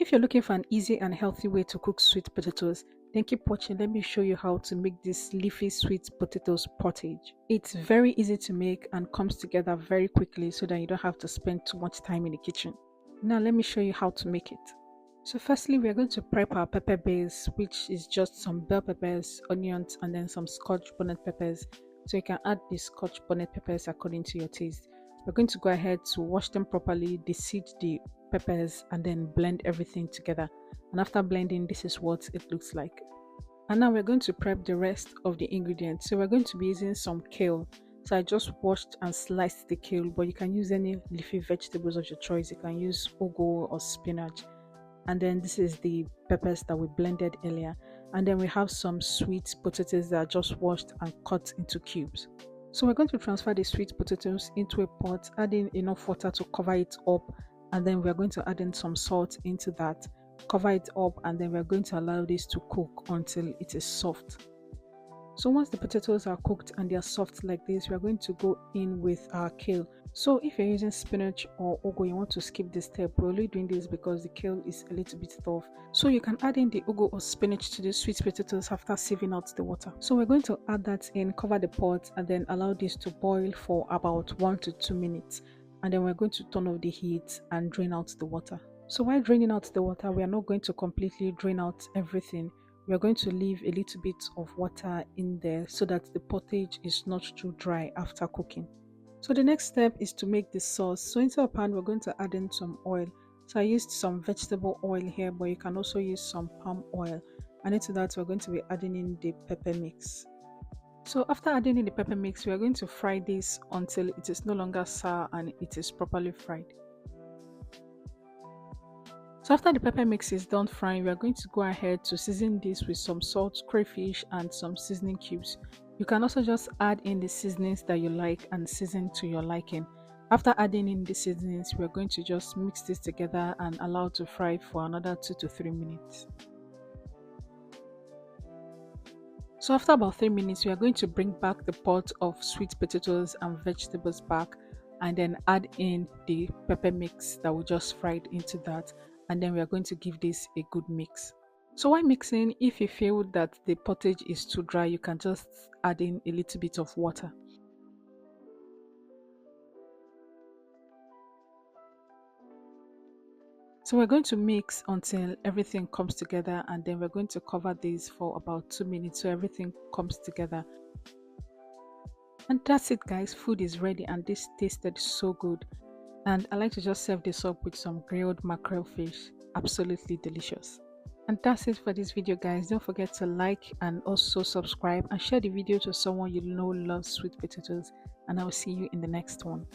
If you're looking for an easy and healthy way to cook sweet potatoes, then keep watching. Let me show you how to make this leafy sweet potatoes pottage. It's very easy to make and comes together very quickly so that you don't have to spend too much time in the kitchen. Now let me show you how to make it. So firstly, we are going to prep our pepper base, which is just some bell peppers, onions, and then some Scotch bonnet peppers. So you can add the Scotch bonnet peppers according to your taste. We're going to go ahead to wash them properly, deseed the peppers, and then blend everything together. And after blending, this is what it looks like. And now we're going to prep the rest of the ingredients. So we're going to be using some kale. So I just washed and sliced the kale, but you can use any leafy vegetables of your choice. You can use ugu or spinach. And then this is the peppers that we blended earlier. And then we have some sweet potatoes that are just washed and cut into cubes. So we're going to transfer the sweet potatoes into a pot, adding enough water to cover it up, and then we're going to add in some salt into that, cover it up, and then we're going to allow this to cook until it is soft. So once the potatoes are cooked and they are soft like this, we are going to go in with our kale. So if you're using spinach or ugu, you want to skip this step. We're only doing this because the kale is a little bit tough. So you can add in the ugu or spinach to the sweet potatoes after sieving out the water. So we're going to add that in, cover the pot, and then allow this to boil for about 1 to 2 minutes. And then we're going to turn off the heat and drain out the water. So while draining out the water, we are not going to completely drain out everything. We are going to leave a little bit of water in there so that the pottage is not too dry after cooking. So the next step is to make the sauce. So into a pan, we're going to add in some oil. So I used some vegetable oil here, but you can also use some palm oil. And into that, we're going to be adding in the pepper mix. So after adding in the pepper mix, we are going to fry this until it is no longer sour and it is properly fried. So after the pepper mix is done frying, we are going to go ahead to season this with some salt, crayfish, and some seasoning cubes. You can also just add in the seasonings that you like and season to your liking. After adding in the seasonings, we are going to just mix this together and allow to fry for another 2 to 3 minutes. So after about 3 minutes, we are going to bring back the pot of sweet potatoes and vegetables back, and then add in the pepper mix that we just fried into that, and then we are going to give this a good mix. So while mixing, if you feel that the pottage is too dry, you can just add in a little bit of water. So we're going to mix until everything comes together, and then we're going to cover this for about 2 minutes so everything comes together. And that's it guys, food is ready and this tasted so good. And I like to just serve this up with some grilled mackerel fish. Absolutely delicious. And that's it for this video guys. Don't forget to like and also subscribe and share the video to someone you know loves sweet potatoes. And I will see you in the next one.